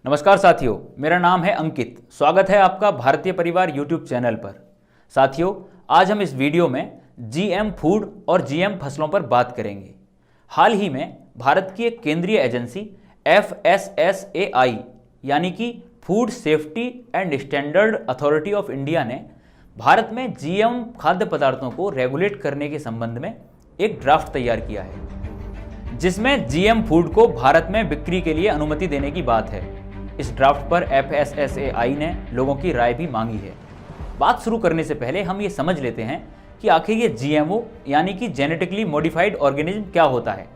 नमस्कार साथियों, मेरा नाम है अंकित। स्वागत है आपका भारतीय परिवार यूट्यूब चैनल पर। साथियों, आज हम इस वीडियो में जीएम फूड और जीएम फसलों पर बात करेंगे। हाल ही में भारत की एक केंद्रीय एजेंसी FSSAI यानी कि food safety and standard authority of India ने भारत में जीएम खाद्य पदार्थों को रेगुलेट करने के संबंध में एक ड्राफ्ट तैयार किया है, जिसमें जीएम फूड को भारत में बिक्री के लिए अनुमति देने की बात है। इस ड्राफ्ट पर FSSAI ने लोगों की राय भी मांगी है। बात शुरू करने से पहले हम ये समझ लेते हैं कि आखिर ये GMO यानी कि जेनेटिकली मॉडिफाइड ऑर्गेनिज्म क्या होता है।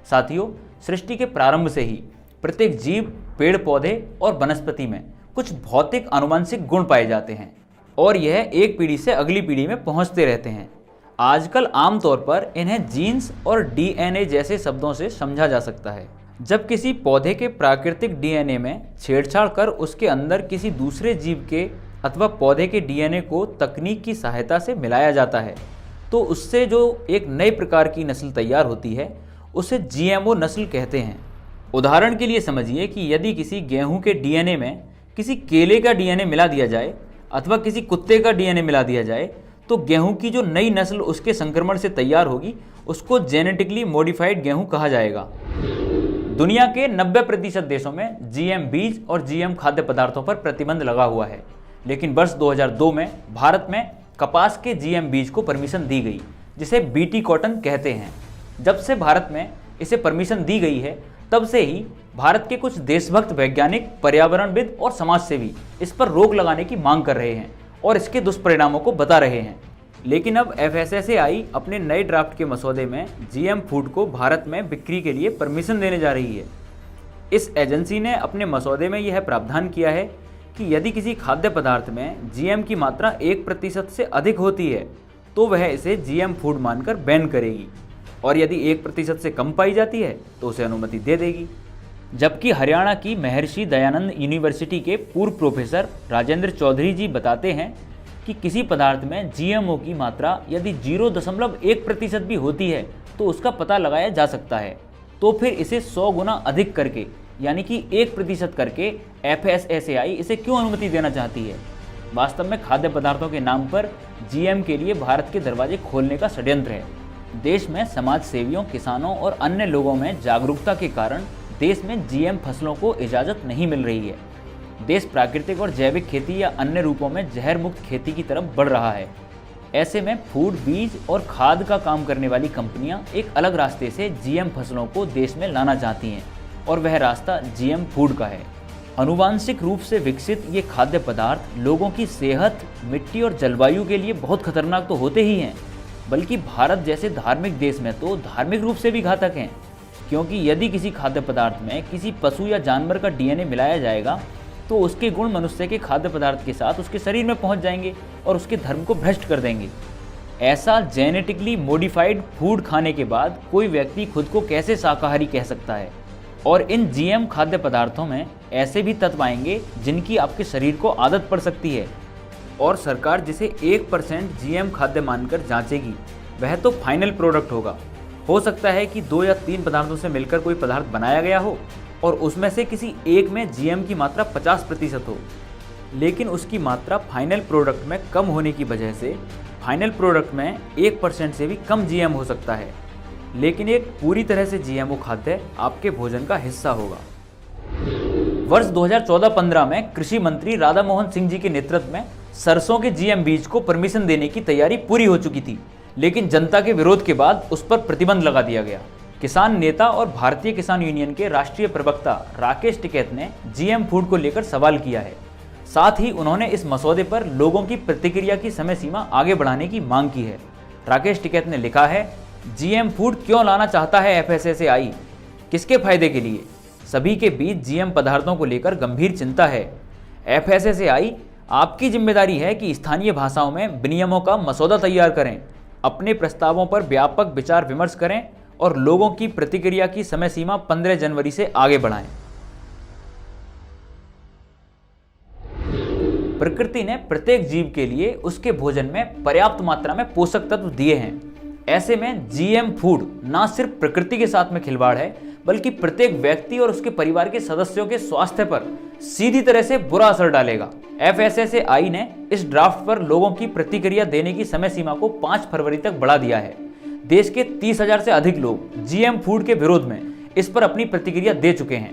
साथियों, सृष्टि के प्रारंभ से ही प्रत्येक जीव, पेड़ पौधे और वनस्पति में कुछ भौतिक आनुवंशिक गुण पाए जाते हैं और यह एक पीढ़ी से अगली पीढ़ी में पहुंचते रहते हैं। आजकल आमतौर पर इन्हें जीन्स और DNA जैसे शब्दों से समझा जा सकता है। जब किसी पौधे के प्राकृतिक DNA में छेड़छाड़ कर उसके अंदर किसी दूसरे जीव के अथवा पौधे के DNA को तकनीक की सहायता से मिलाया जाता है, तो उससे जो एक नए प्रकार की नस्ल तैयार होती है उसे GMO नस्ल कहते हैं। उदाहरण के लिए समझिए कि यदि किसी गेहूं के DNA में किसी केले का DNA मिला दिया जाए अथवा किसी कुत्ते का DNA मिला दिया जाए, तो गेहूं की जो नई नस्ल उसके संक्रमण से तैयार होगी उसको जेनेटिकली मॉडिफाइड गेहूं कहा जाएगा। दुनिया के 90% देशों में GM बीज और GM खाद्य पदार्थों पर प्रतिबंध लगा हुआ है, लेकिन वर्ष 2002 में भारत में कपास के GM बीज को परमिशन दी गई, जिसे BT कॉटन कहते हैं। जब से भारत में इसे परमिशन दी गई है, तब से ही भारत के कुछ देशभक्त वैज्ञानिक, पर्यावरणविद और समाजसेवी इस पर रोक लगाने की मांग कर रहे हैं और इसके दुष्परिणामों को बता रहे हैं। लेकिन अब FSSAI अपने नए ड्राफ्ट के मसौदे में GM फूड को भारत में बिक्री के लिए परमिशन देने जा रही है। इस एजेंसी ने अपने मसौदे में यह प्रावधान किया है कि यदि किसी खाद्य पदार्थ में GM की मात्रा 1% से अधिक होती है तो वह इसे GM फूड मानकर बैन करेगी, और यदि 1% से कम पाई जाती है तो उसे अनुमति दे देगी। जबकि हरियाणा की महर्षि दयानंद यूनिवर्सिटी के पूर्व प्रोफेसर राजेंद्र चौधरी जी बताते हैं कि किसी पदार्थ में GMO की मात्रा यदि 0.1% भी होती है तो उसका पता लगाया जा सकता है। तो फिर इसे 100 गुना अधिक करके यानी कि 1% करके FSSAI इसे क्यों अनुमति देना चाहती है? वास्तव में खाद्य पदार्थों के नाम पर GM के लिए भारत के दरवाजे खोलने का षड्यंत्र है। देश में समाज सेवियों, किसानों और अन्य लोगों में जागरूकता के कारण देश में GM फसलों को इजाज़त नहीं मिल रही है। देश प्राकृतिक और जैविक खेती या अन्य रूपों में जहर मुक्त खेती की तरफ बढ़ रहा है। ऐसे में फूड, बीज और खाद का काम करने वाली कंपनियां एक अलग रास्ते से GM फसलों को देश में लाना चाहती हैं, और वह रास्ता GM फूड का है। आनुवांशिक रूप से विकसित ये खाद्य पदार्थ लोगों की सेहत, मिट्टी और जलवायु के लिए बहुत खतरनाक तो होते ही हैं, बल्कि भारत जैसे धार्मिक देश में तो धार्मिक रूप से भी घातक हैं, क्योंकि यदि किसी खाद्य पदार्थ में किसी पशु या जानवर का DNA मिलाया जाएगा तो उसके गुण मनुष्य के खाद्य पदार्थ के साथ उसके शरीर में पहुंच जाएंगे और उसके धर्म को भ्रष्ट कर देंगे। ऐसा जेनेटिकली मॉडिफाइड फूड खाने के बाद कोई व्यक्ति खुद को कैसे शाकाहारी कह सकता है? और इन GM खाद्य पदार्थों में ऐसे भी तत्व आएंगे जिनकी आपके शरीर को आदत पड़ सकती है, और सरकार जिसे 1% GM खाद्य मानकर जांचेगी वह तो फाइनल प्रोडक्ट होगा। हो सकता है कि 2 या 3 पदार्थों से मिलकर कोई पदार्थ बनाया गया हो और उसमें से किसी एक में GM की मात्रा 50% हो, लेकिन उसकी मात्रा फाइनल प्रोडक्ट में कम होने की वजह से फाइनल प्रोडक्ट में 1% से भी कम GM हो सकता है, लेकिन एक पूरी तरह से GMO खाद्य आपके भोजन का हिस्सा होगा। वर्ष 2014-15 में कृषि मंत्री राधा मोहन सिंह जी के नेतृत्व में सरसों के GM बीज को परमिशन देने की तैयारी पूरी हो चुकी थी, लेकिन जनता के विरोध के बाद उस पर प्रतिबंध लगा दिया गया। किसान नेता और भारतीय किसान यूनियन के राष्ट्रीय प्रवक्ता राकेश टिकैत ने GM फूड को लेकर सवाल किया है। साथ ही उन्होंने इस मसौदे पर लोगों की प्रतिक्रिया की समय सीमा आगे बढ़ाने की मांग की है। राकेश टिकैत ने लिखा है, GM फूड क्यों लाना चाहता है FSSAI? किसके फायदे के लिए? सभी के बीच GM पदार्थों को लेकर गंभीर चिंता है। FSSAI, आपकी जिम्मेदारी है कि स्थानीय भाषाओं में विनियमों का मसौदा तैयार करें, अपने प्रस्तावों पर व्यापक विचार विमर्श करें और लोगों की प्रतिक्रिया की समय सीमा 15 जनवरी से आगे बढ़ाएं। प्रकृति ने प्रत्येक जीव के लिए उसके भोजन में पर्याप्त मात्रा में पोषक तत्व दिए हैं। ऐसे में GM फूड न सिर्फ प्रकृति के साथ में खिलवाड़ है, बल्कि प्रत्येक व्यक्ति और उसके परिवार के सदस्यों के स्वास्थ्य पर सीधी तरह से बुरा असर डालेगा। FSSAI ने इस ड्राफ्ट पर लोगों की प्रतिक्रिया देने की समय सीमा को 5 फरवरी तक बढ़ा दिया है। देश के 30,000 से अधिक लोग GM फूड के विरोध में इस पर अपनी प्रतिक्रिया दे चुके हैं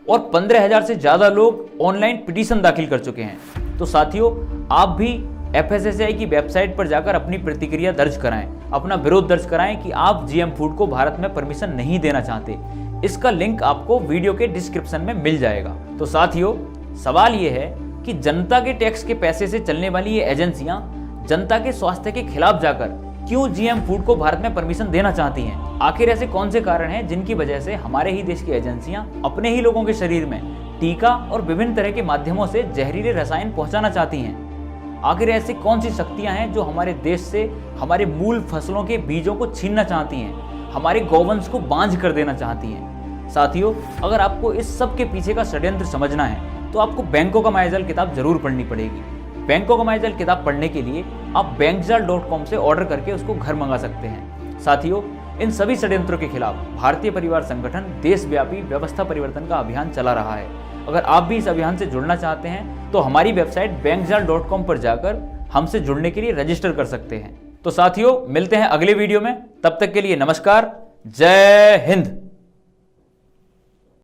और 15,000 से ज्यादा लोग ऑनलाइन पिटीशन दाखिल कर चुके हैं। तो साथियों, आप भी FSSAI की वेबसाइट पर जाकर अपनी प्रतिक्रिया दर्ज कराएं, अपना विरोध दर्ज कराएं कि आप GM फूड को भारत में परमिशन नहीं देना चाहते। इसका लिंक आपको वीडियो के डिस्क्रिप्शन में मिल जाएगा। तो साथियों, सवाल ये है कि जनता के टैक्स के पैसे से चलने वाली ये एजेंसियां जनता के स्वास्थ्य के खिलाफ जाकर क्यों GM फूड को भारत में परमिशन देना चाहती हैं? आखिर ऐसे कौन से कारण हैं जिनकी वजह से हमारे ही देश की एजेंसियां अपने ही लोगों के शरीर में टीका और विभिन्न तरह के माध्यमों से जहरीले रसायन पहुंचाना चाहती हैं? आखिर ऐसी कौन सी शक्तियां हैं जो हमारे देश से हमारे मूल फसलों के बीजों को छीनना चाहती हैं, हमारे गौवंश को बांझ कर देना चाहती हैं? साथियों, अगर आपको इस सब के पीछे का षड्यंत्र समझना है तो आपको बैंकों का मायाजाल किताब जरूर पढ़नी पड़ेगी। बैंकों का मायाजाल किताब पढ़ने के लिए आप bankjaal.com से ऑर्डर करके उसको घर मंगा सकते हैं। साथियों, इन सभी षड्यंत्रों के खिलाफ भारतीय परिवार संगठन देशव्यापी व्यवस्था परिवर्तन का अभियान चला रहा है। अगर आप भी इस अभियान से जुड़ना चाहते हैं तो हमारी वेबसाइट bankjaal.com पर जाकर हमसे जुड़ने के लिए रजिस्टर कर सकते हैं। तो साथियों, मिलते हैं अगले वीडियो में। तब तक के लिए नमस्कार, जय हिंद।